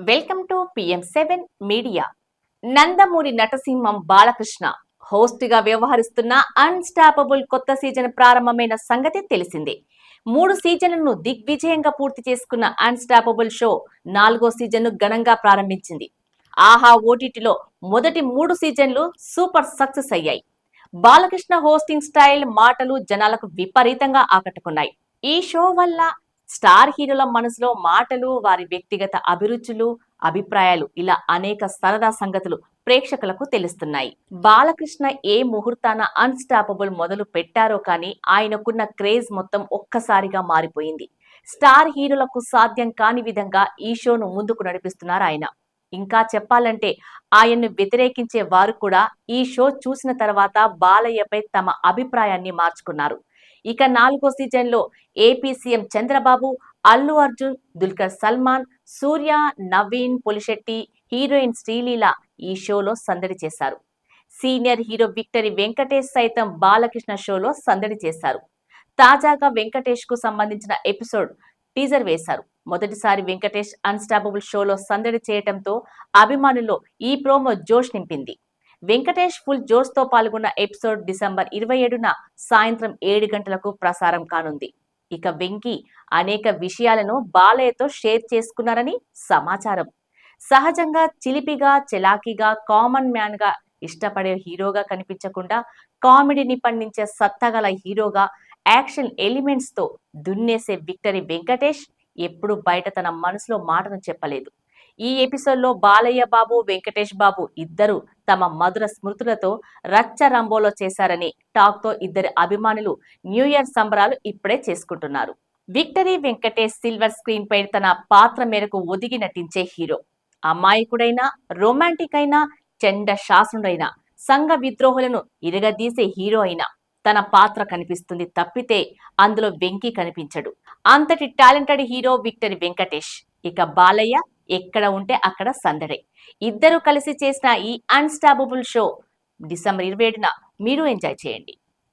Welcome to PM7 మీడియా. నందమూరి నటసింహం Balakrishna host గా వ్యవహరిస్తున్న అన్స్టాపబుల్ కొత్త సీజన్ ప్రారంభమైన సంగతి తెలిసిందే. 3 సీజన్లను దిగ్విజయంగా పూర్తి చేసుకున్న అన్స్టాపబుల్ షో 4వ సీజన్ ను ఘనంగా ప్రారంభించింది. ఆహా ఓటీటీలో మొదటి 3 సీజన్లు సూపర్ సక్సెస్ అయ్యాయి. బాలకృష్ణ హోస్టింగ్ స్టైల్, మాటలు జనాలకు విపరీతంగా ఆకట్టుకున్నాయి. ఈ షో వల్ల స్టార్ హీరోల మనసులో మాటలు, వారి వ్యక్తిగత అభిరుచులు, అభిప్రాయాలు ఇలా అనేక సరదా సంగతులు ప్రేక్షకులకు తెలుస్తున్నాయి. బాలకృష్ణ ఏ ముహూర్తాన అన్స్టాపబుల్ మొదలు పెట్టారో కానీ ఆయనకున్న క్రేజ్ మొత్తం ఒక్కసారిగా మారిపోయింది. స్టార్ హీరోలకు సాధ్యం కాని విధంగా ఈ షోను ముందుకు నడిపిస్తున్నారు ఆయన. ఇంకా చెప్పాలంటే ఆయన్ను వ్యతిరేకించే వారు కూడా ఈ షో చూసిన తర్వాత బాలయ్యపై తమ అభిప్రాయాన్ని మార్చుకున్నారు. ఇక 4వ సీజన్లో ఏపీ సీఎం చంద్రబాబు, అల్లు అర్జున్, దుల్కర్ సల్మాన్, సూర్య, నవీన్ పొలిశెట్టి, హీరోయిన్ శ్రీలీల ఈ షోలో సందడి చేశారు. సీనియర్ హీరో విక్టరీ వెంకటేష్ సైతం బాలకృష్ణ షోలో సందడి చేశారు. తాజాగా వెంకటేష్ కు సంబంధించిన ఎపిసోడ్ టీజర్ వేశారు. మొదటిసారి వెంకటేష్ అన్స్టాపబుల్ షోలో సందడి చేయటంతో అభిమానుల్లో ఈ ప్రోమో జోష్ నింపింది. వెంకటేష్ ఫుల్ జోష్ తో పాల్గొన్న ఎపిసోడ్ డిసెంబర్ 27న సాయంత్రం 7 గంటలకు ప్రసారం కానుంది. ఇక వెంకీ అనేక విషయాలను బాలయ్యతో షేర్ చేసుకున్నారని సమాచారం. సహజంగా చిలిపిగా, చలాకీగా, కామన్ మ్యాన్ గా ఇష్టపడే హీరోగా కనిపించకుండా కామెడీని పండించే సత్తగల హీరోగా యాక్షన్ ఎలిమెంట్స్ తో దున్నేసే విక్టరీ వెంకటేష్ ఎప్పుడు బయట తన మనసులో మాటను చెప్పలేదు. ఈ ఎపిసోడ్ లో బాలయ్య బాబు, వెంకటేష్ బాబు ఇద్దరు తమ మధుర స్మృతులతో రచ్చ రంబోలో చేశారని టాక్ తో ఇద్దరి అభిమానులు న్యూ ఇయర్ సంబరాలు ఇప్పుడే చేసుకుంటున్నారు. విక్టరీ వెంకటేష్ సిల్వర్ స్క్రీన్ పై తన పాత్ర మేరకు ఒదిగి నటించే హీరో. అమాయకుడైనా, రొమాంటిక్ అయినా, చెండ శాసనుడైనా, సంఘ విద్రోహులను ఇరగదీసే హీరో అయినా తన పాత్ర కనిపిస్తుంది తప్పితే అందులో వెంకీ కనిపించడు. అంతటి టాలెంటెడ్ హీరో విక్టరీ వెంకటేష్. ఇక బాలయ్య ఎక్కడ ఉంటే అక్కడ సందడే. ఇద్దరు కలిసి చేసిన ఈ అన్స్టాపబుల్ షో డిసెంబర్ 27న మీరు ఎంజాయ్ చేయండి.